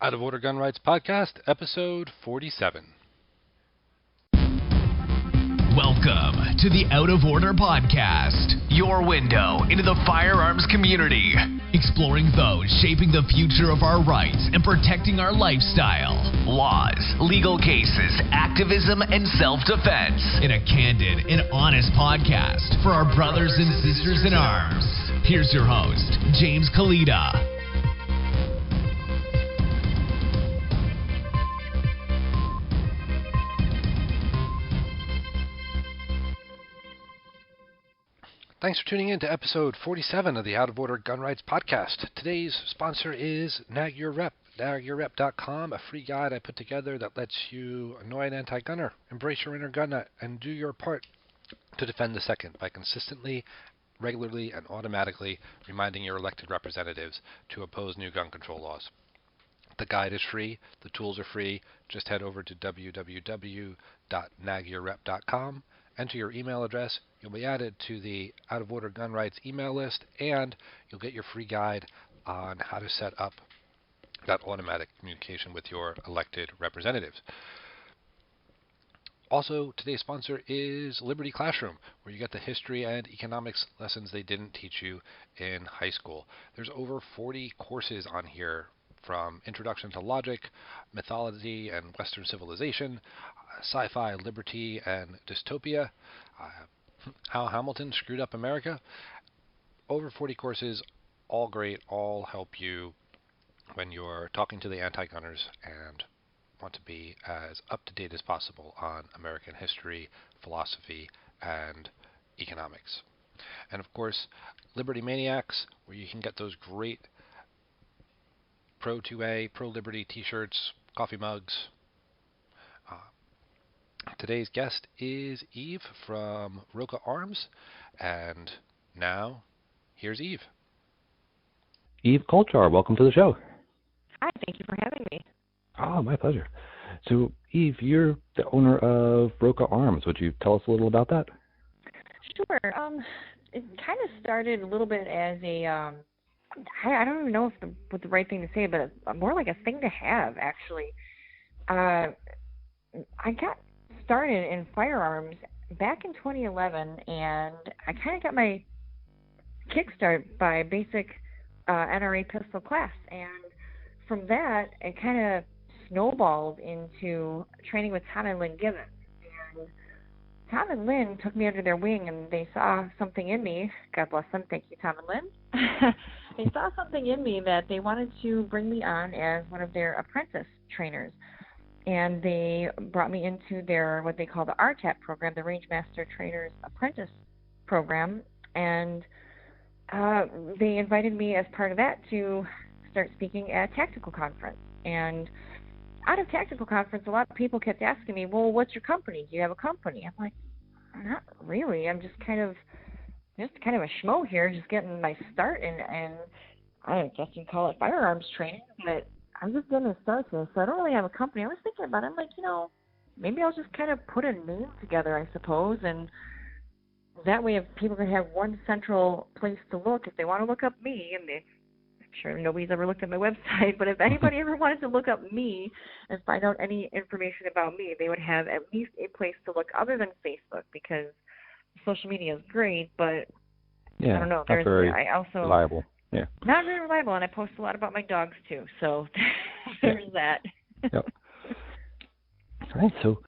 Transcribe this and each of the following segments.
Out of Order Gun Rights Podcast, episode 47. Welcome to the Out of Order Podcast, your window into the firearms community, exploring those shaping the future of our rights and protecting our lifestyle, laws, legal cases, activism, and self-defense in a candid and honest podcast for our brothers and sisters in arms. Here's your host, James Kalita. Thanks for tuning in to episode 47 of the Out of Order Gun Rights Podcast. Today's sponsor is Nag Your Rep. NagYourRep.com, a free guide I put together that lets you annoy an anti-gunner, embrace your inner gun nut, and do your part to defend the second by consistently, regularly, and automatically reminding your elected representatives to oppose new gun control laws. The guide is free. The tools are free. Just head over to www.nagyourrep.com. Enter your email address. You'll be added to the Out of Order Gun Rights email list, and you'll get your free guide on how to set up that automatic communication with your elected representatives. Also, today's sponsor is Liberty Classroom, where you get the history and economics lessons they didn't teach you in high school. There's over 40 courses on here, from Introduction to Logic, Mythology and Western Civilization, Sci-Fi, Liberty, and Dystopia, How Hamilton Screwed Up America. Over 40 courses, all great, all help you when you're talking to the anti-gunners and want to be as up-to-date as possible on American history, philosophy, and economics. And of course, Liberty Maniacs, where you can get those great Pro-2A, Pro-Liberty t-shirts, coffee mugs. Today's guest is Eve from Roka Arms, and now, here's Eve. Eve Kulcsar, welcome to the show. Hi, thank you for having me. Oh, my pleasure. So, Eve, you're the owner of Roka Arms. Would you tell us a little about that? Sure. It kind of started a little bit as a, I don't even know what the right thing to say, but more like a thing to have, actually. I got started in firearms back in 2011, and I kind of got my kickstart by basic NRA pistol class, and from that, it kind of snowballed into training with Tom and Lynn Gibbons. And Tom and Lynn took me under their wing, and they saw something in me. God bless them. Thank you, Tom and Lynn. They saw something in me that they wanted to bring me on as one of their apprentice trainers. And they brought me into their, what they call the RTAP program, the Range Master Trainer's Apprentice Program. And they invited me as part of that to start speaking at Tactical Conference. And out of Tactical Conference, a lot of people kept asking me, well, what's your company? Do you have a company? I'm like, not really. I'm just kind of a schmo here, just getting my start in, and I guess you'd call it firearms training, but I'm just getting a start here, so I don't really have a company. I was thinking about it. I'm like, maybe I'll just kind of put a name together, I suppose, and that way if people can have one central place to look, if they want to look up me, and I'm sure nobody's ever looked at my website, but if anybody ever wanted to look up me and find out any information about me, they would have at least a place to look other than Facebook, because social media is great, but yeah, I don't know. Not very reliable. Yeah. Not very reliable, and I post a lot about my dogs too, so there's that. Yep. All right. So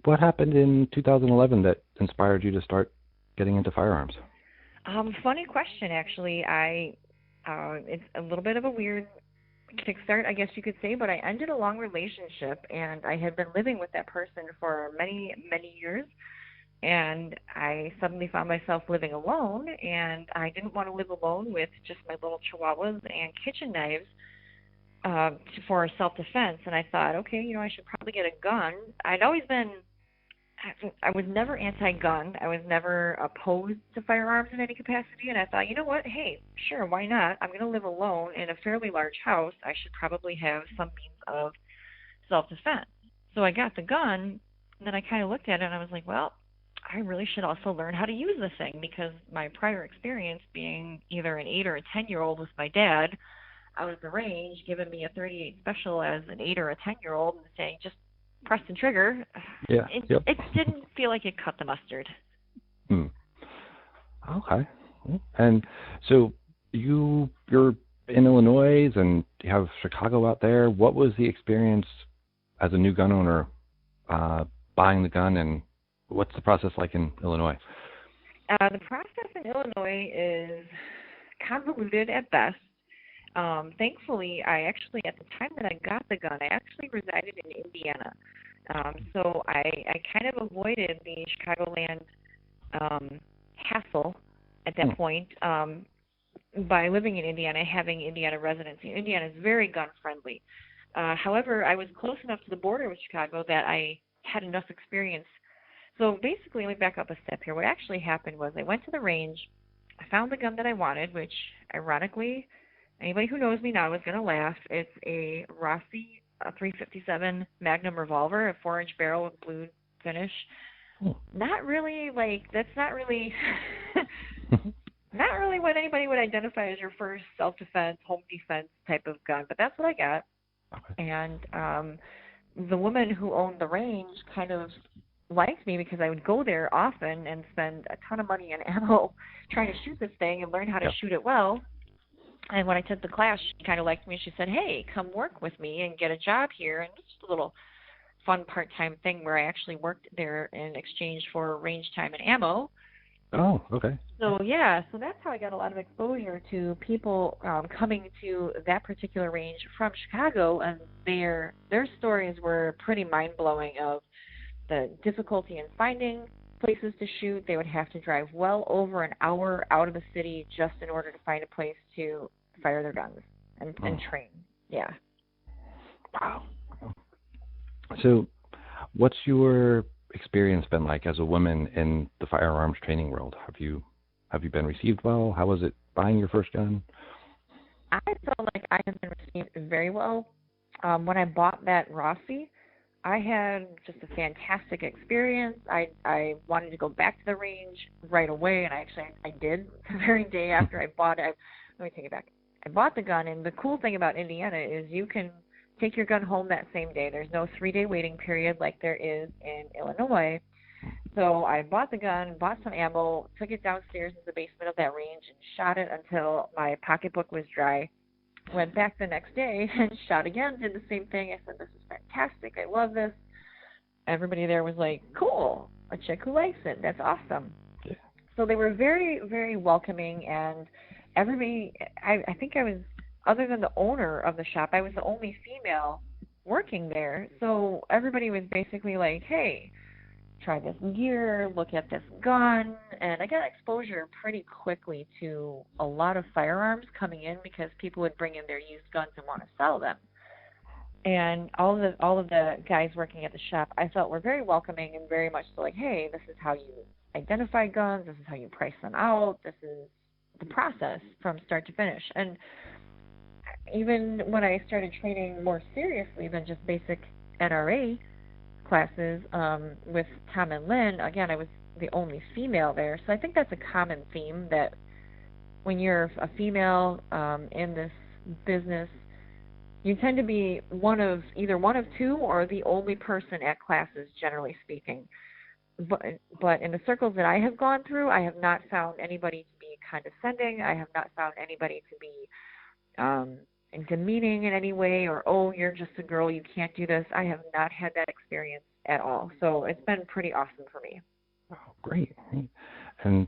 what happened in 2011 that inspired you to start getting into firearms? Funny question, actually. It's a little bit of a weird kickstart, I guess you could say, but I ended a long relationship, and I had been living with that person for many, many years. And I suddenly found myself living alone, and I didn't want to live alone with just my little chihuahuas and kitchen knives for self-defense. And I thought, okay, I should probably get a gun. I was never anti-gun. I was never opposed to firearms in any capacity. And I thought, you know what? Hey, sure, why not? I'm going to live alone in a fairly large house. I should probably have some means of self-defense. So I got the gun, and then I kind of looked at it, and I was like, well, I really should also learn how to use the thing, because my prior experience being either an 8 or a 10-year-old with my dad, out at the range giving me a 38 special as an 8 or a 10-year-old and saying, just press the trigger. Yeah. Yep. It didn't feel like it cut the mustard. Hmm. Okay. And so you're in Illinois and you have Chicago out there. What was the experience as a new gun owner buying the gun, and what's the process like in Illinois? The process in Illinois is convoluted at best. Thankfully, at the time that I got the gun, I actually resided in Indiana. So I kind of avoided the Chicagoland hassle at that point by living in Indiana, having Indiana residency. Indiana is very gun friendly. However, I was close enough to the border with Chicago that I had enough experience. So basically, let me back up a step here. What actually happened was I went to the range, I found the gun that I wanted, which ironically, anybody who knows me now is going to laugh. It's a Rossi 357 Magnum revolver, a 4-inch barrel with blue finish. Not really not really what anybody would identify as your first self-defense, home defense type of gun, but that's what I got. Okay. And the woman who owned the range kind of liked me because I would go there often and spend a ton of money on ammo trying to shoot this thing and learn how to shoot it well. And when I took the class, she kind of liked me. She said, hey, come work with me and get a job here. And it's just a little fun part-time thing where I actually worked there in exchange for range time and ammo. Oh, okay. So, so that's how I got a lot of exposure to people coming to that particular range from Chicago, and their stories were pretty mind-blowing of the difficulty in finding places to shoot. They would have to drive well over an hour out of the city just in order to find a place to fire their guns and train. Yeah. Wow. So what's your experience been like as a woman in the firearms training world? Have you been received well? How was it buying your first gun? I felt like I have been received very well. When I bought that Rossi, I had just a fantastic experience. I wanted to go back to the range right away, and I did the very day after I bought it. Let me take it back. I bought the gun, and the cool thing about Indiana is you can take your gun home that same day. There's no 3-day waiting period like there is in Illinois. So I bought the gun, bought some ammo, took it downstairs in the basement of that range, and shot it until my pocketbook was dry. Went back the next day and shot again, did the same thing. I said, this is fantastic. I love this. Everybody there was like, cool, a chick who likes it. That's awesome. Yeah. So they were very, very welcoming, and everybody, I think I was, other than the owner of the shop, I was the only female working there. So everybody was basically like, hey, try this gear, look at this gun. And I got exposure pretty quickly to a lot of firearms coming in because people would bring in their used guns and want to sell them. And all of the guys working at the shop, I felt were very welcoming and very much so like, hey, this is how you identify guns, this is how you price them out, this is the process from start to finish. And even when I started training more seriously than just basic NRA classes with Tom and Lynn, again, I was the only female there. So I think that's a common theme, that when you're a female in this business, you tend to be either one of two or the only person at classes, generally speaking. But in the circles that I have gone through, I have not found anybody to be condescending. I have not found anybody to be demeaning in any way, or, oh, you're just a girl, you can't do this. I have not had that experience at all. So it's been pretty awesome for me. Oh, great. And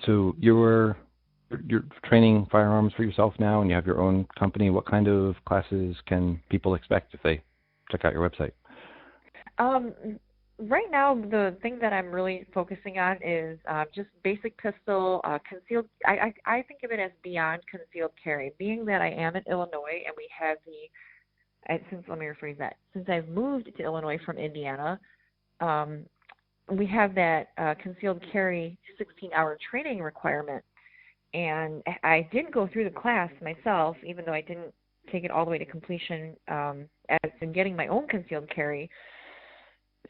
so you're training firearms for yourself now, and you have your own company. What kind of classes can people expect if they check out your website? Right now, the thing that I'm really focusing on is just basic pistol, concealed. I think of it as beyond concealed carry, being that I am in Illinois and we have let me rephrase that. Since I've moved to Illinois from Indiana, we have that concealed carry 16-hour training requirement. And I did go through the class myself, even though I didn't take it all the way to completion as in getting my own concealed carry.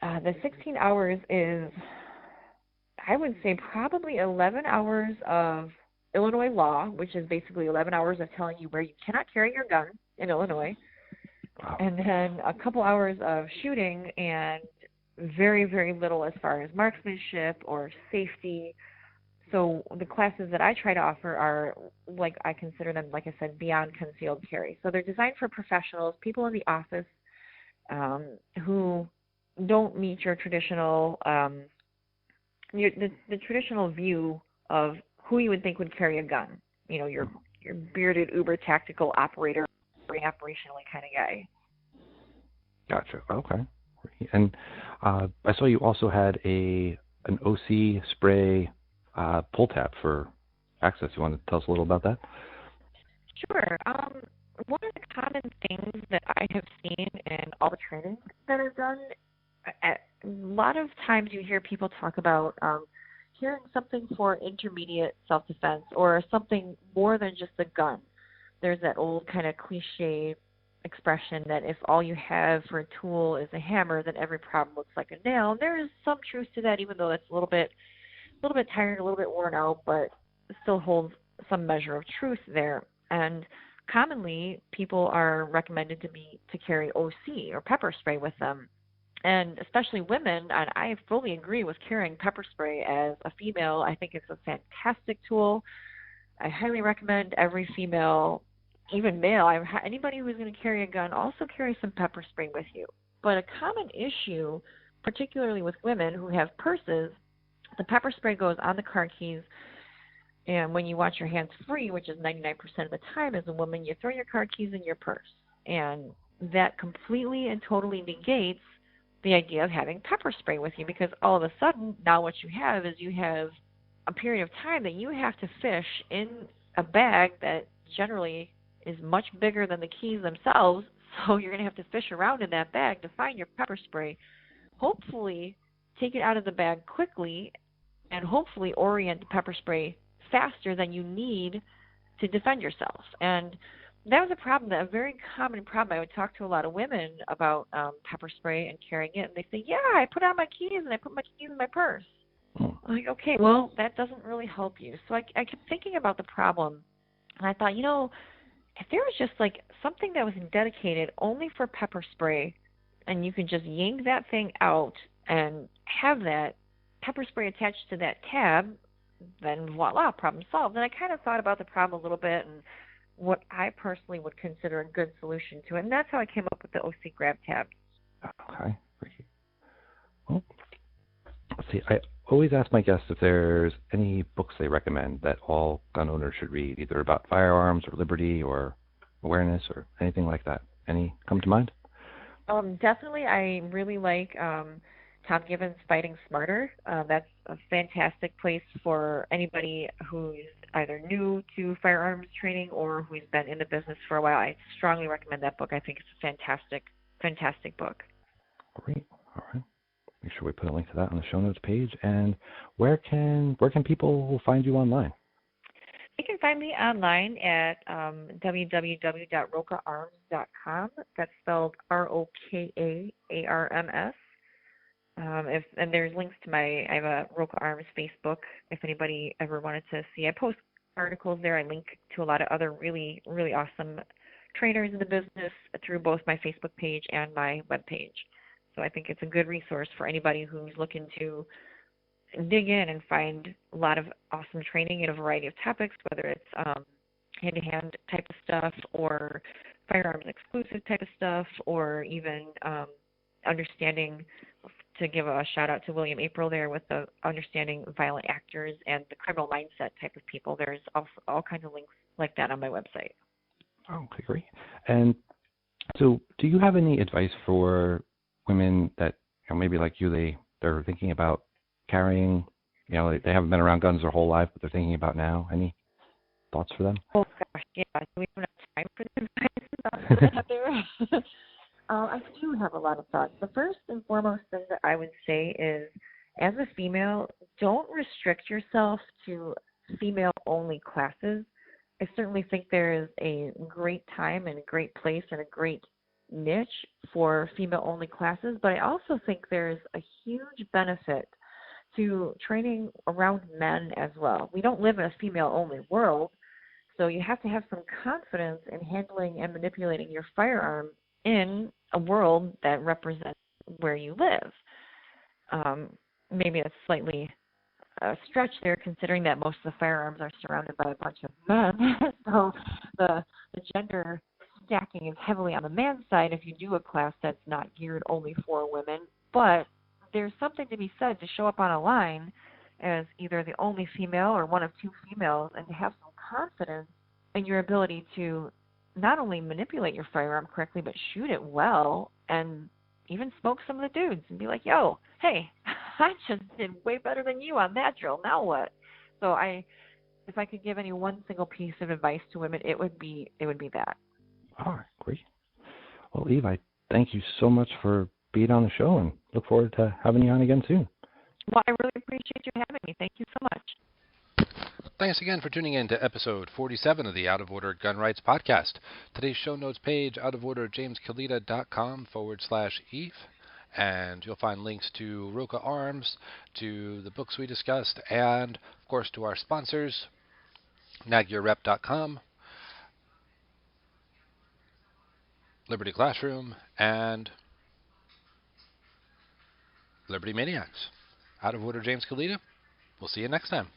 The 16 hours is, I would say, probably 11 hours of Illinois law, which is basically 11 hours of telling you where you cannot carry your gun in Illinois, Wow. and then a couple hours of shooting and very, very little as far as marksmanship or safety. So the classes that I try to offer are, like, I consider them, like I said, beyond concealed carry. So they're designed for professionals, people in the office who don't meet your traditional, the traditional view of who you would think would carry a gun. You know, your bearded, uber tactical operator, very operationally kind of guy. Gotcha. Okay. And I saw you also had an OC spray pull tab for access. You want to tell us a little about that? Sure. One of the common things that I have seen in all the training that I've done, a lot of times you hear people talk about hearing something for intermediate self-defense or something more than just a gun. There's that old kind of cliche expression that if all you have for a tool is a hammer, then every problem looks like a nail. And there is some truth to that, even though that's a little bit tired, a little bit worn out, but still holds some measure of truth there. And commonly, people are recommended to carry OC or pepper spray with them. And especially women, and I fully agree with carrying pepper spray as a female. I think it's a fantastic tool. I highly recommend every female, even male, anybody who's going to carry a gun, also carry some pepper spray with you. But a common issue, particularly with women who have purses, the pepper spray goes on the car keys, and when you want your hands free, which is 99% of the time as a woman, you throw your car keys in your purse. And that completely and totally negates the idea of having pepper spray with you, because all of a sudden, now what you have is you have a period of time that you have to fish in a bag that generally is much bigger than the keys themselves, so you're going to have to fish around in that bag to find your pepper spray, hopefully take it out of the bag quickly, and hopefully orient the pepper spray faster than you need to defend yourself. And that was a very common problem. I would talk to a lot of women about pepper spray and carrying it, and they say, yeah, I put on my keys and I put my keys in my purse. I'm like, okay, well, that doesn't really help you. So I kept thinking about the problem, and I thought, if there was just like something that was dedicated only for pepper spray, and you could just yank that thing out and have that pepper spray attached to that tab, then voila, problem solved. And I kind of thought about the problem a little bit and what I personally would consider a good solution to it. And that's how I came up with the OC Grab tab. Okay. Well, let's see. I always ask my guests if there's any books they recommend that all gun owners should read, either about firearms or liberty or awareness or anything like that. Any come to mind? Definitely. I really like Tom Gibbons' Fighting Smarter. That's a fantastic place for anybody who's either new to firearms training or who's been in the business for a while. I strongly recommend that book. I think it's a fantastic book. Great. All right. Make sure we put a link to that on the show notes page. And where can people find you online? You can find me online at www.rokaarms.com. That's spelled ROKAARMS. And there's links to I have a Roka Arms Facebook if anybody ever wanted to see. I post articles there. I link to a lot of other really, really awesome trainers in the business through both my Facebook page and my webpage. So I think it's a good resource for anybody who's looking to dig in and find a lot of awesome training in a variety of topics, whether it's hand-to-hand type of stuff or firearms exclusive type of stuff, or even understanding, to give a shout out to William April there with the understanding violent actors and the criminal mindset type of people. There's also all kinds of links like that on my website. Oh, okay, great. And so do you have any advice for women that maybe like you, they're thinking about carrying, they haven't been around guns their whole life, but they're thinking about now? Any thoughts for them? Oh, gosh, yeah. Do we have enough time for the advice out there? I do have a lot of thoughts. The first and foremost thing that I would say is, as a female, don't restrict yourself to female-only classes. I certainly think there is a great time and a great place and a great niche for female-only classes, but I also think there's a huge benefit to training around men as well. We don't live in a female-only world, so you have to have some confidence in handling and manipulating your firearm in a world that represents where you live. Maybe a slightly stretch there, considering that most of the firearms are surrounded by a bunch of men. So the gender stacking is heavily on the man's side if you do a class that's not geared only for women. But there's something to be said to show up on a line as either the only female or one of two females and to have some confidence in your ability to not only manipulate your firearm correctly, but shoot it well and even smoke some of the dudes and be like, yo, hey, I just did way better than you on that drill. Now what? So if I could give any one single piece of advice to women, it would be that. All right, great. Well, Eve, I thank you so much for being on the show and look forward to having you on again soon. Well, I really appreciate you having me. Thank you so much. Thanks again for tuning in to episode 47 of the Out of Order Gun Rights Podcast. Today's show notes page, outoforderjameskalita.com/Eve, and you'll find links to Roka Arms, to the books we discussed, and, of course, to our sponsors, nagyourrep.com, Liberty Classroom, and Liberty Maniacs. Out of Order James Kalita. We'll see you next time.